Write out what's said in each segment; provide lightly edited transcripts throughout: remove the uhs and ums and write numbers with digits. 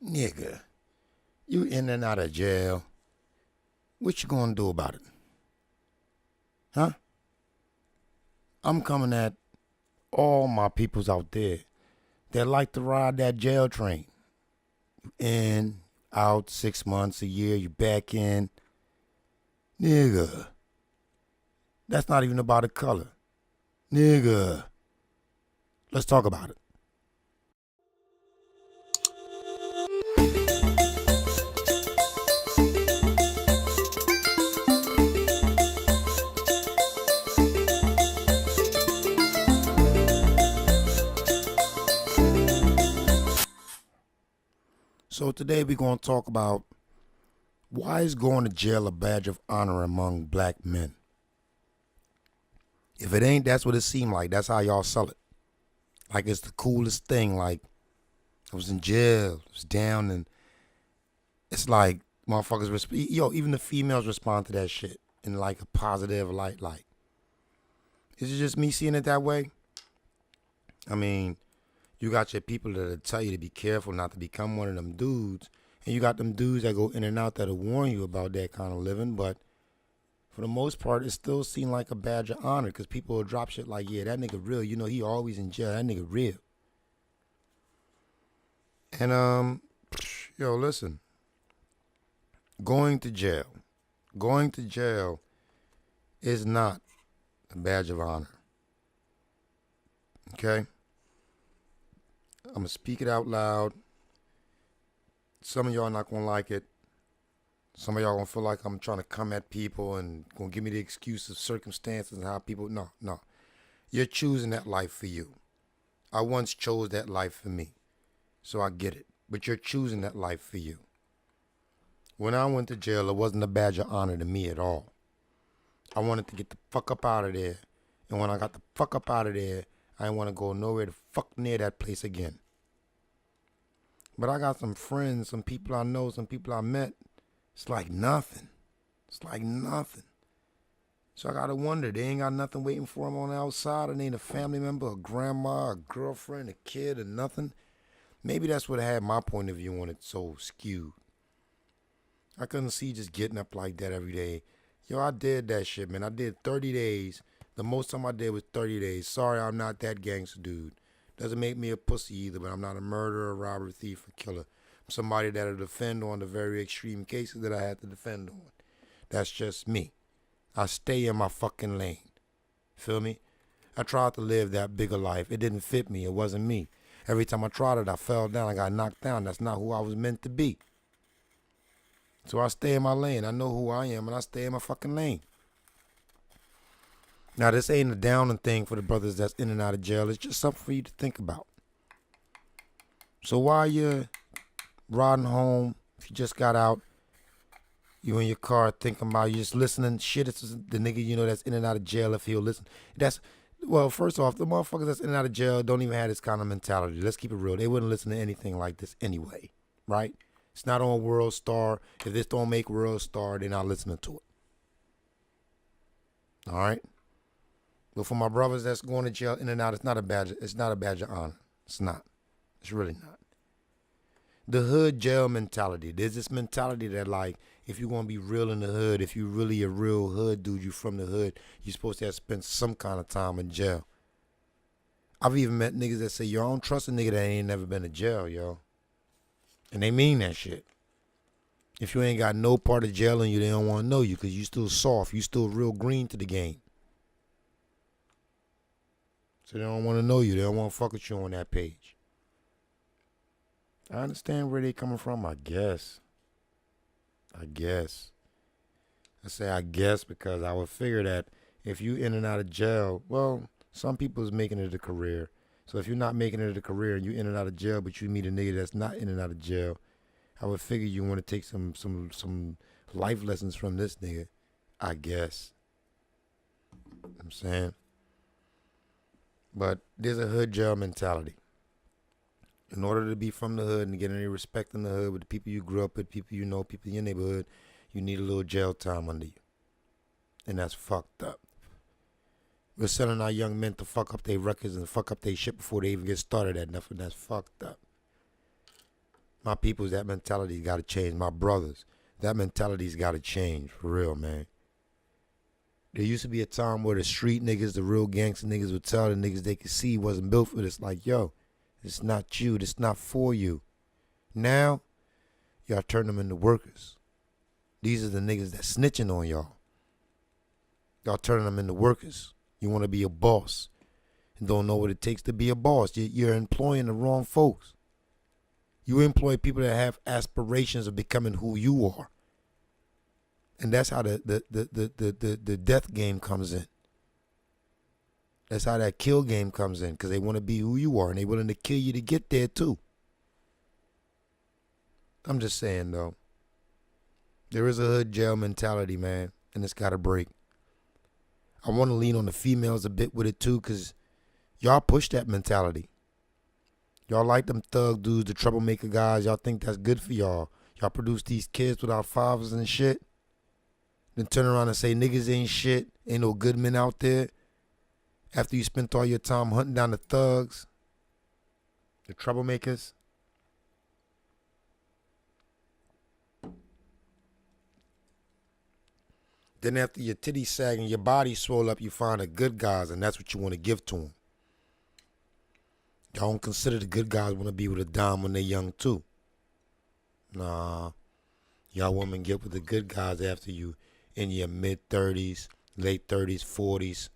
Nigga, you in and out of jail. What you gonna do about it? Huh? I'm coming at all my peoples out there that like to ride that jail train. In, out, 6 months, a year, you back in. Nigga, that's not even about a color. Nigga, let's talk about it. So today we're going to talk about why is going to jail a badge of honor among black men? If it ain't, that's what it seemed like. That's how y'all sell it. Like it's the coolest thing. Like I was in jail, I was down, and it's like motherfuckers, even the females respond to that shit in like a positive light. Like, is it just me seeing it that way? I mean, you got your people that'll tell you to be careful not to become one of them dudes. And you got them dudes that go in and out that'll warn you about that kind of living. But for the most part, it still seemed like a badge of honor because people will drop shit like, yeah, that nigga real. You know, he always in jail. That nigga real. And, listen. Going to jail is not a badge of honor. Okay? I'm going to speak it out loud. Some of y'all not going to like it. Some of y'all going to feel like I'm trying to come at people and going to give me the excuse of circumstances and how people... No. You're choosing that life for you. I once chose that life for me. So I get it. But you're choosing that life for you. When I went to jail, it wasn't a badge of honor to me at all. I wanted to get the fuck up out of there. And when I got the fuck up out of there, I didn't want to go nowhere to fuck near that place again. But I got some friends, some people I know, some people I met. It's like nothing. It's like nothing. So I got to wonder, they ain't got nothing waiting for them on the outside. And ain't a family member, a grandma, a girlfriend, a kid, or nothing. Maybe that's what I had my point of view on it so skewed. I couldn't see just getting up like that every day. Yo, I did that shit, man. I did 30 days. The most time I did was 30 days. Sorry, I'm not that gangster dude. Doesn't make me a pussy either, but I'm not a murderer, robber, thief, or killer. I'm somebody that'll defend on the very extreme cases that I had to defend on. That's just me. I stay in my fucking lane. Feel me? I tried to live that bigger life. It didn't fit me. It wasn't me. Every time I tried it, I fell down. I got knocked down. That's not who I was meant to be. So I stay in my lane. I know who I am, and I stay in my fucking lane. Now, this ain't a downing thing for the brothers that's in and out of jail. It's just something for you to think about. So while you're riding home, if you just got out, you in your car thinking about, you just listening, shit, it's the nigga you know that's in and out of jail, if he'll listen. Well, first off, the motherfuckers that's in and out of jail don't even have this kind of mentality. Let's keep it real. They wouldn't listen to anything like this anyway, right? It's not on World Star. If this don't make World Star, they're not listening to it. All right? But for my brothers that's going to jail in and out, it's not a badge of honor. It's not. It's really not. The hood jail mentality. There's this mentality that, like, if you're going to be real in the hood, if you're really a real hood dude, you from the hood, you're supposed to have spent some kind of time in jail. I've even met niggas that say, yo, I don't trust a nigga that ain't never been to jail, yo. And they mean that shit. If you ain't got no part of jail in you, they don't want to know you because you still soft. You still real green to the game. So they don't want to know you. They don't want to fuck with you on that page. I understand where they coming from, I guess. I say I guess because I would figure that if you in and out of jail, well, some people is making it a career. So if you're not making it a career and you in and out of jail, but you meet a nigga that's not in and out of jail, I would figure you want to take some life lessons from this nigga, I guess. You know what I'm saying? But there's a hood jail mentality. In order to be from the hood and get any respect in the hood with the people you grew up with, people you know, people in your neighborhood, you need a little jail time under you. And that's fucked up. We're selling our young men to fuck up their records and fuck up their shit before they even get started at nothing. That's fucked up. My peoples, that mentality got to change. My brothers, that mentality's got to change for real, man. There used to be a time where the street niggas, the real gangster niggas would tell the niggas they could see wasn't built for this. Like, yo, it's not you. It's not for you. Now, y'all turn them into workers. These are the niggas that snitching on y'all. Y'all turning them into workers. You want to be a boss and don't know what it takes to be a boss. You're employing the wrong folks. You employ people that have aspirations of becoming who you are. And that's how the death game comes in. That's how that kill game comes in, because they want to be who you are and they're willing to kill you to get there too. I'm just saying though, there is a hood jail mentality, man, and it's got to break. I want to lean on the females a bit with it too, because y'all push that mentality. Y'all like them thug dudes, the troublemaker guys. Y'all think that's good for y'all. Y'all produce these kids without fathers and shit. Then turn around and say niggas ain't shit, ain't no good men out there. After you spent all your time hunting down the thugs, the troublemakers. Then after your titties sag and your body swell up, you find the good guys, and that's what you want to give to them. Y'all don't consider the good guys want to be with a dime when they're young too. Nah, y'all women get with the good guys after you in your mid-30s, late 30s, 40s.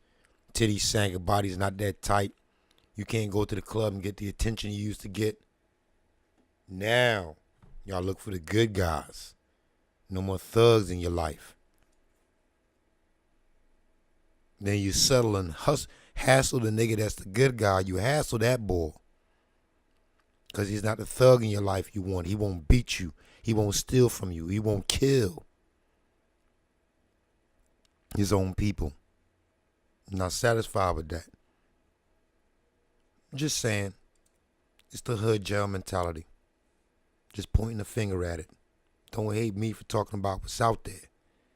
Titties sagging, body's not that tight. You can't go to the club and get the attention you used to get. Now, y'all look for the good guys. No more thugs in your life. Then you settle and hassle the nigga that's the good guy. You hassle that boy. Because he's not the thug in your life you want. He won't beat you. He won't steal from you. He won't kill his own people. I'm not satisfied with that. I'm just saying, it's the hood jail mentality. Just pointing the finger at it. Don't hate me for talking about what's out there.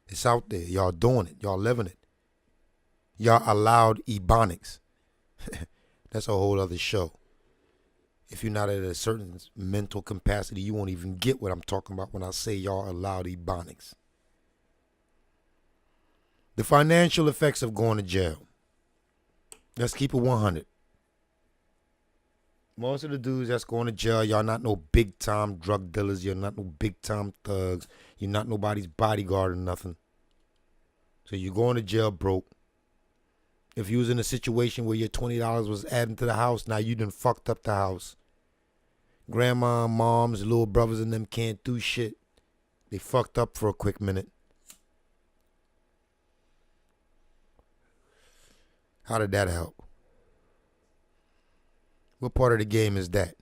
It's out there. Y'all doing it. Y'all living it. Y'all allowed ebonics. That's a whole other show. If you're not at a certain mental capacity, you won't even get what I'm talking about when I say y'all allowed ebonics. The financial effects of going to jail. Let's keep it 100. Most of the dudes that's going to jail, y'all not no big time drug dealers. You're not no big time thugs. You're not nobody's bodyguard or nothing. So you're going to jail broke. If you was in a situation where your $20 was adding to the house, now you done fucked up the house. Grandma, moms, little brothers and them can't do shit. They fucked up for a quick minute. How did that help? What part of the game is that?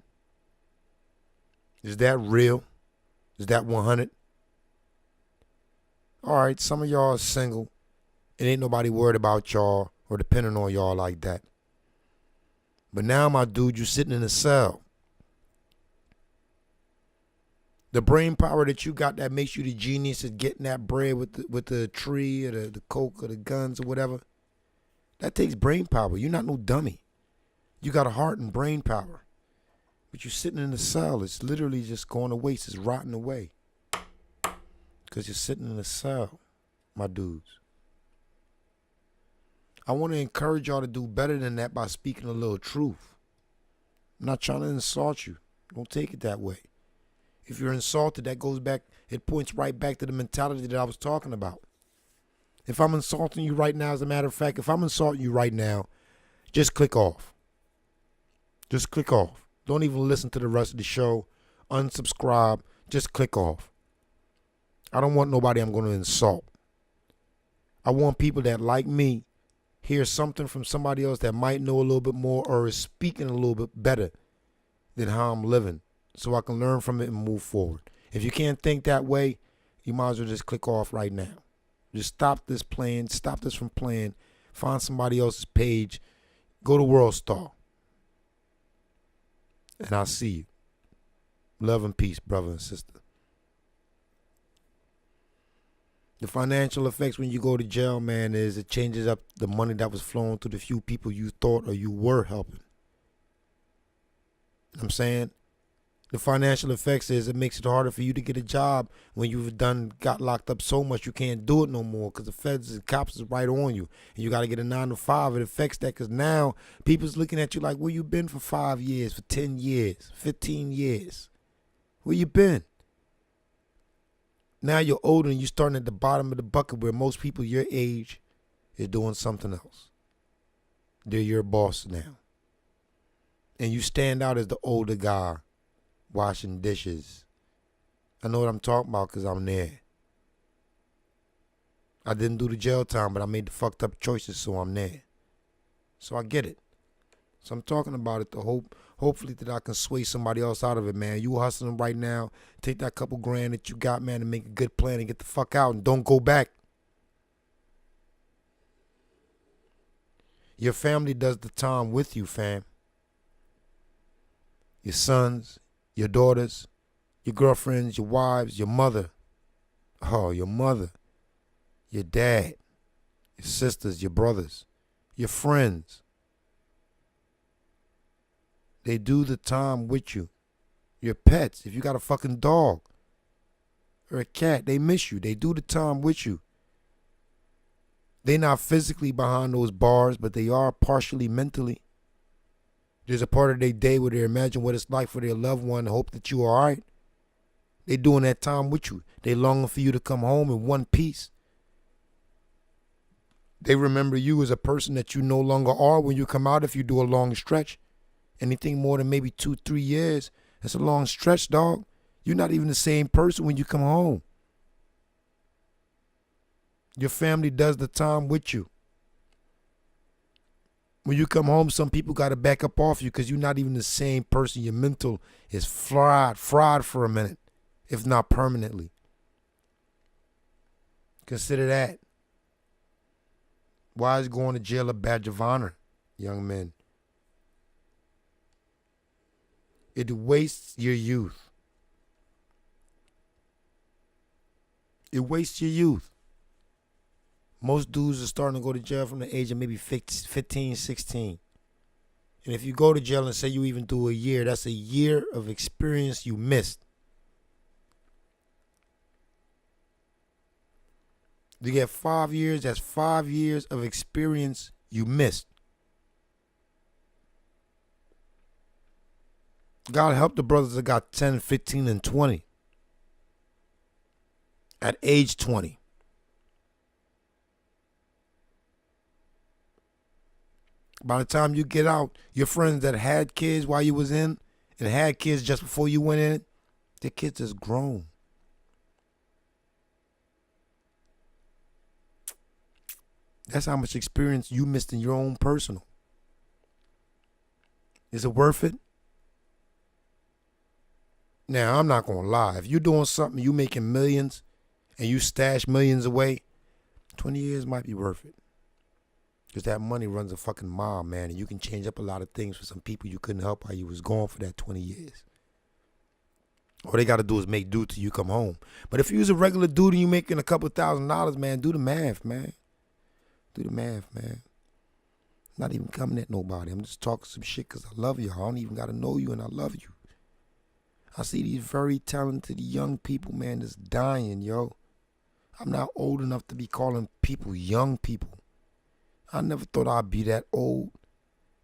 Is that real? Is that 100? All right, some of y'all are single. It ain't nobody worried about y'all or depending on y'all like that. But now, my dude, you sitting in a cell. The brain power that you got that makes you the genius at getting that bread with the tree or the coke or the guns or whatever, that takes brain power. You're not no dummy. You got a heart and brain power. But you're sitting in a cell. It's literally just going to waste. It's rotting away. Because you're sitting in a cell, my dudes. I want to encourage y'all to do better than that by speaking a little truth. I'm not trying to insult you. Don't take it that way. If you're insulted, that goes back, it points right back to the mentality that I was talking about. If I'm insulting you right now, as a matter of fact, if I'm insulting you right now, just click off. Just click off. Don't even listen to the rest of the show. Unsubscribe. Just click off. I don't want nobody I'm going to insult. I want people that, like me, hear something from somebody else that might know a little bit more or is speaking a little bit better than how I'm living, so I can learn from it and move forward. If you can't think that way, you might as well just click off right now. Just stop this playing. Stop this from playing. Find somebody else's page. Go to World Star. And I'll see you. Love and peace, brother and sister. The financial effects when you go to jail, man, is it changes up the money that was flowing to the few people you thought or you were helping. You know what I'm saying? The financial effects is it makes it harder for you to get a job when you've got locked up so much you can't do it no more because the feds and cops is right on you. And you got to get a 9 to 5. It affects that because now people's looking at you like, where you been for 5 years, for 10 years, 15 years? Where you been? Now you're older and you're starting at the bottom of the bucket where most people your age is doing something else. They're your boss now. And you stand out as the older guy washing dishes. I know what I'm talking about because I'm there. I didn't do the jail time, but I made the fucked up choices, so I'm there. So I get it. So I'm talking about it to hopefully that I can sway somebody else out of it, man. You hustling right now. Take that couple grand that you got, man, and make a good plan and get the fuck out and don't go back. Your family does the time with you, fam. Your sons, your daughters, your girlfriends, your wives, your mother. Oh, your mother. Your dad. Your sisters, your brothers. Your friends. They do the time with you. Your pets, if you got a fucking dog or a cat, they miss you. They do the time with you. They're not physically behind those bars, but they are partially mentally. There's a part of their day where they imagine what it's like for their loved one and hope that you're all right. They doing that time with you. They longing for you to come home in one piece. They remember you as a person that you no longer are when you come out if you do a long stretch. Anything more than maybe 2-3 years, that's a long stretch, dog. You're not even the same person when you come home. Your family does the time with you. When you come home, some people got to back up off you because you're not even the same person. Your mental is fried for a minute, if not permanently. Consider that. Why is going to jail a badge of honor, young men? It wastes your youth. It wastes your youth. Most dudes are starting to go to jail from the age of maybe 15, 16. And if you go to jail and say you even do a year, that's a year of experience you missed. You get 5 years, that's 5 years of experience you missed. God help the brothers that got 10, 15, and 20. At age 20. By the time you get out, your friends that had kids while you was in and had kids just before you went in, their kids is grown. That's how much experience you missed in your own personal. Is it worth it? Now, I'm not going to lie. If you're doing something, you making millions, and you stash millions away, 20 years might be worth it. Because that money runs a fucking mile, man, and you can change up a lot of things for some people you couldn't help while you was gone for that 20 years. All they got to do is make do till you come home. But if you was a regular dude and you making a couple $1,000s, man, do the math, man. Do the math, man. I'm not even coming at nobody. I'm just talking some shit because I love you. I don't even got to know you, and I love you. I see these very talented young people, man, that's dying, yo. I'm not old enough to be calling people young people. I never thought I'd be that old.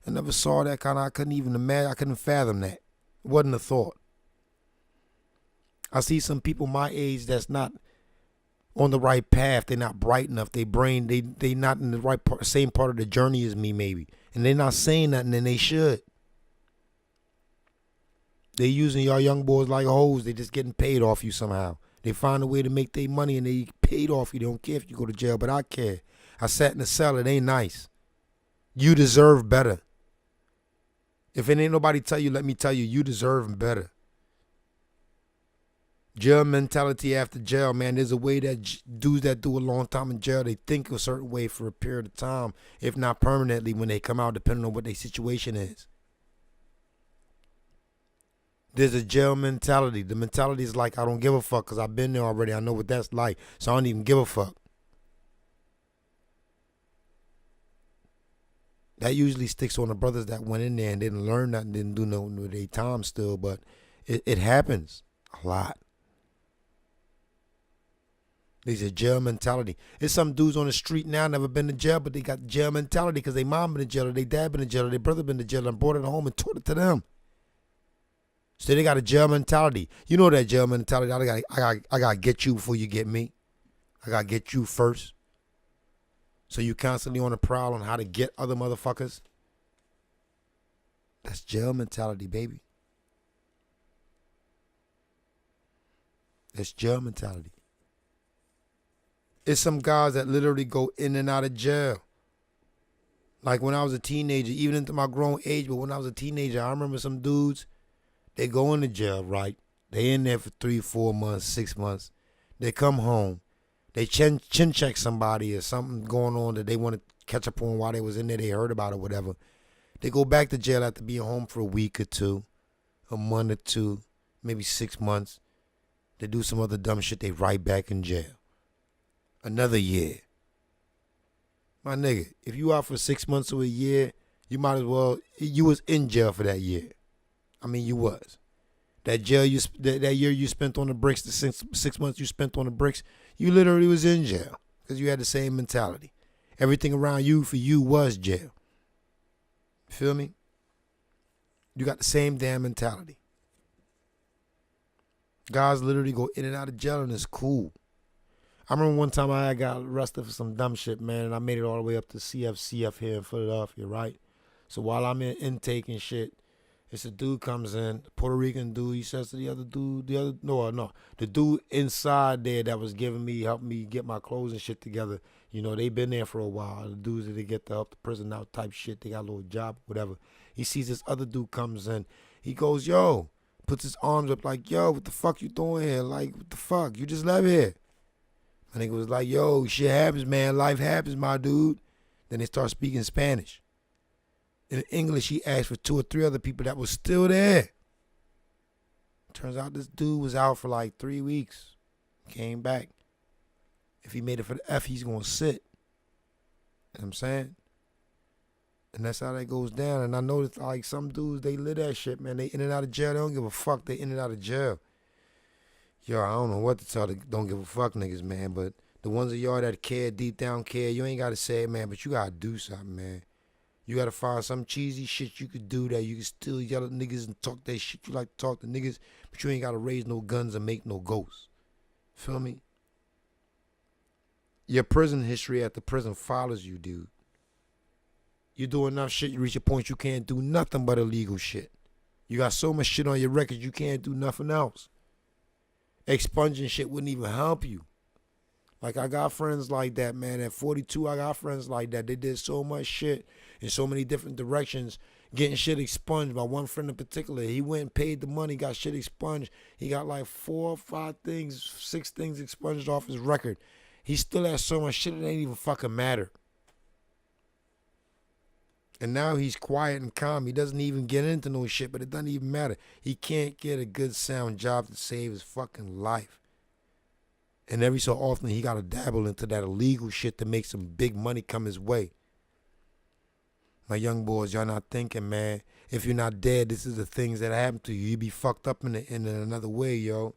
I never saw that kind of, I couldn't even imagine, I couldn't fathom that. It wasn't a thought. I see some people my age that's not on the right path. They're not bright enough. They not in the right part, same part of the journey as me, maybe. And they're not saying nothing, and they should. They using y'all young boys like hoes. They just getting paid off you somehow. They find a way to make their money and they paid off you. They don't care if you go to jail, but I care. I sat in the cell. It ain't nice. You deserve better. If it ain't nobody tell you, let me tell you, you deserve better. Jail mentality after jail, man. There's a way that dudes that do a long time in jail, they think a certain way for a period of time, if not permanently when they come out, depending on what their situation is. There's a jail mentality. The mentality is like, I don't give a fuck because I've been there already. I know what that's like, so I don't even give a fuck. That usually sticks on the brothers that went in there and didn't learn nothing, didn't do nothing with their time still. But It happens a lot. There's a jail mentality. There's some dudes on the street now never been to jail, but they got jail mentality because their mom been in jail, or their dad been in jail, or their brother been to jail and brought it home and taught it to them. So they got a jail mentality. You know that jail mentality. I gotta get you before you get me. I gotta get you first. So you constantly on the prowl on how to get other motherfuckers. That's jail mentality, baby. That's jail mentality. It's some guys that literally go in and out of jail. Like when I was a teenager, even into my grown age, but when I was a teenager, I remember some dudes, they go into jail, right? They in there for 3, 4 months, 6 months. They come home. They chin check somebody or something going on that they want to catch up on while they was in there. They heard about it, whatever. They go back to jail after being home for a week or two, a month or two, maybe 6 months. They do some other dumb shit. They right back in jail. Another year. My nigga, if you out for 6 months or a year, you might as well, you was in jail for that year. I mean, you was. That jail that year you spent on the bricks, the 6 months you spent on the bricks, you literally was in jail because you had the same mentality. Everything around you for you was jail. Feel me? You got the same damn mentality. Guys literally go in and out of jail and it's cool. I remember one time I got arrested for some dumb shit, man, and I made it all the way up to CF here in Philadelphia, right? So while I'm in intake and shit, it's a dude comes in, Puerto Rican dude. He says to the other dude, the dude inside there that was helping me get my clothes and shit together. You know, they been there for a while. The dudes that they get to help the prison out type shit, they got a little job, whatever. He sees this other dude comes in. He goes, yo, puts his arms up like, yo, what the fuck you doing here? Like, what the fuck? You just left here. My nigga was like, yo, shit happens, man. Life happens, my dude. Then they start speaking Spanish. In English, he asked for 2 or 3 other people that was still there. Turns out this dude was out for like 3 weeks. Came back. If he made it for the F, he's going to sit. You know what I'm saying? And that's how that goes down. And I noticed like some dudes, they live that shit, man. They in and out of jail. They don't give a fuck. They in and out of jail. Yo, I don't know what to tell the don't give a fuck niggas, man. But the ones of y'all that care, deep down care, you ain't got to say it, man. But you got to do something, man. You got to find some cheesy shit you could do that you can still yell at niggas and talk that shit you like to talk to niggas, but you ain't got to raise no guns and make no ghosts. Feel me? Your prison history at the prison follows you, dude. You do enough shit, you reach a point you can't do nothing but illegal shit. You got so much shit on your record, you can't do nothing else. Expunging shit wouldn't even help you. Like, I got friends like that, man. At 42, I got friends like that. They did so much shit in so many different directions, getting shit expunged. My one friend in particular, he went and paid the money, got shit expunged. He got like 4 or 5 things, 6 things expunged off his record. He still has so much shit, it ain't even fucking matter. And now he's quiet and calm. He doesn't even get into no shit, but it doesn't even matter. He can't get a good sound job to save his fucking life. And every so often, he got to dabble into that illegal shit to make some big money come his way. My young boys, y'all not thinking, man. If you're not dead, this is the things that happen to you. You be fucked up in another way, yo.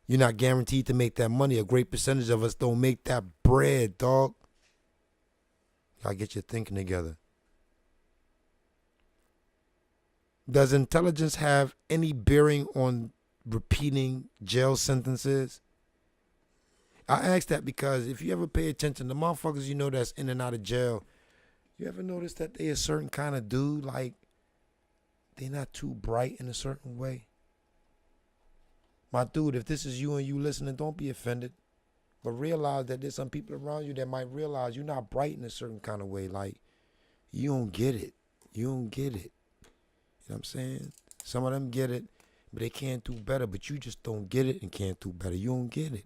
You're not guaranteed to make that money. A great percentage of us don't make that bread, dog. Y'all get your thinking together. Does intelligence have any bearing on repeating jail sentences? I ask that because if you ever pay attention to motherfuckers you know that's in and out of jail, you ever notice that they a certain kind of dude, like they not too bright in a certain way? My dude, if this is you and you listening, don't be offended. But realize that there's some people around you that might realize you're not bright in a certain kind of way. Like, you don't get it. You don't get it. You know what I'm saying? Some of them get it, but they can't do better. But you just don't get it and can't do better. You don't get it.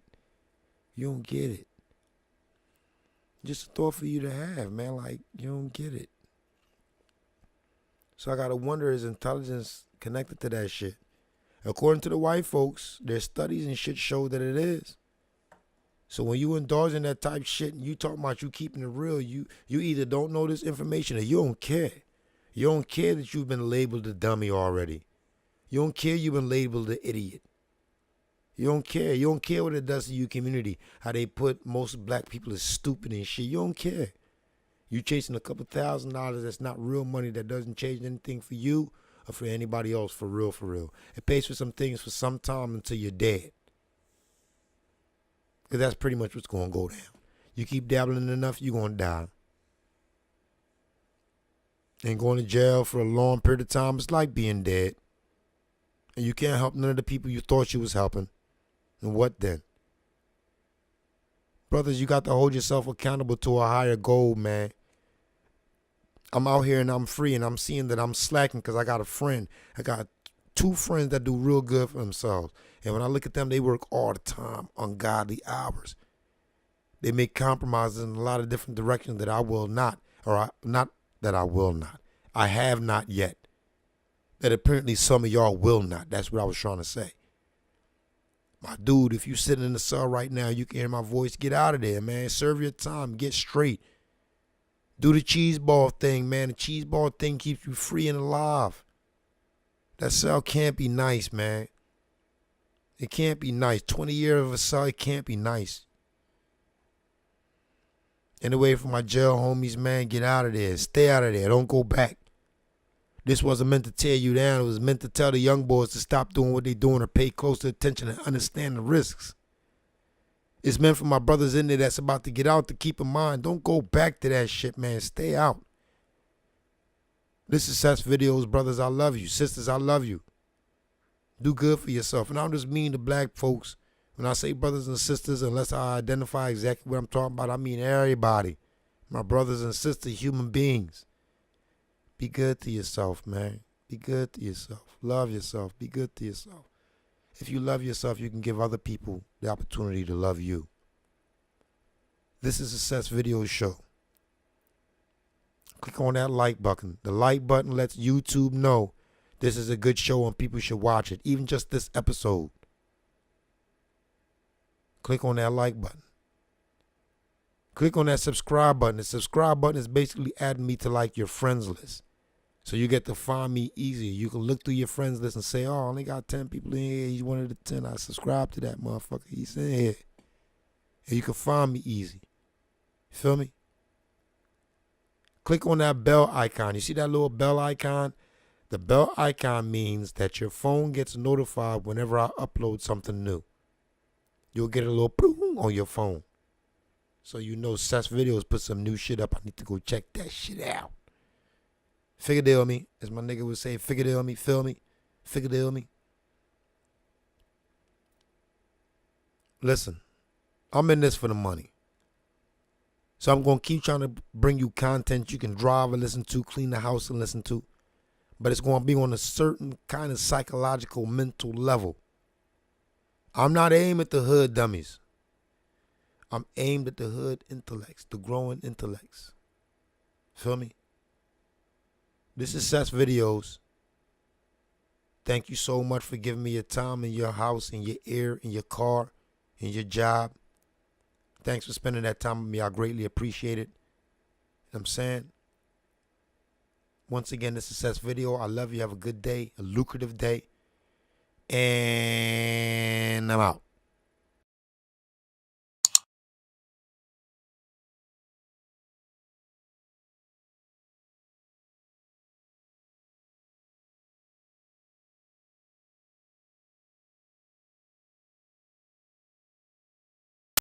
You don't get it. Just a thought for you to have, man. Like, you don't get it. So I got to wonder, is intelligence connected to that shit? According to the white folks, their studies and shit show that it is. So when you indulge in that type of shit and you talking about you keeping it real, you either don't know this information or you don't care. You don't care that you've been labeled a dummy already. You don't care you've been labeled an idiot. You don't care. You don't care what it does to your community. How they put most black people as stupid and shit. You don't care. You chasing a couple $1,000 that's not real money, that doesn't change anything for you or for anybody else, for real, for real. It pays for some things for some time until you're dead. Because that's pretty much what's going to go down. You keep dabbling enough, you're going to die. And going to jail for a long period of time, it's like being dead. And you can't help none of the people you thought you was helping. And what then? Brothers, you got to hold yourself accountable to a higher goal, man. I'm out here and I'm free and I'm seeing that I'm slacking because I got a friend. I got 2 friends that do real good for themselves. And when I look at them, they work all the time, ungodly hours. They make compromises in a lot of different directions that I will not, not that I will not. I have not yet. That apparently some of y'all will not. That's what I was trying to say. My dude, if you sitting in the cell right now, you can hear my voice, get out of there, man. Serve your time. Get straight. Do the cheese ball thing, man. The cheese ball thing keeps you free and alive. That cell can't be nice, man. It can't be nice. 20 years of a cell, it can't be nice. Anyway, for my jail homies, man, get out of there. Stay out of there. Don't go back. This wasn't meant to tear you down. It was meant to tell the young boys to stop doing what they're doing or pay closer attention and understand the risks. It's meant for my brothers in there that's about to get out to keep in mind. Don't go back to that shit, man. Stay out. This is Sess Videoz, brothers. I love you. Sisters, I love you. Do good for yourself. And I don't just mean the black folks. When I say brothers and sisters, unless I identify exactly what I'm talking about, I mean everybody. My brothers and sisters, human beings. Be good to yourself, man. Be good to yourself. Love yourself. Be good to yourself. If you love yourself, you can give other people the opportunity to love you. This is a Sess Videoz Show. Click on that like button. The like button lets YouTube know this is a good show and people should watch it, even just this episode. Click on that like button. Click on that subscribe button. The subscribe button is basically adding me to like your friends list. So you get to find me easier. You can look through your friends list and say, oh, I only got 10 people in here. He's one of the 10. I subscribe to that motherfucker. He's in here. And you can find me easy. You feel me? Click on that bell icon. You see that little bell icon? The bell icon means that your phone gets notified whenever I upload something new. You'll get a little boom on your phone. So you know Sess Videoz put some new shit up. I need to go check that shit out. Figure deal me. As my nigga would say, figure deal me, feel me? Figure deal me. Listen, I'm in this for the money. So I'm going to keep trying to bring you content you can drive and listen to, clean the house and listen to. But it's going to be on a certain kind of psychological, mental level. I'm not aimed at the hood dummies. I'm aimed at the hood intellects, the growing intellects. Feel me? This is Sess Videoz. Thank you so much for giving me your time in your house, in your ear, in your car, in your job. Thanks for spending that time with me. I greatly appreciate it. You know what I'm saying? Once again, this is Sess Videoz. I love you. Have a good day, a lucrative day. And I'm out.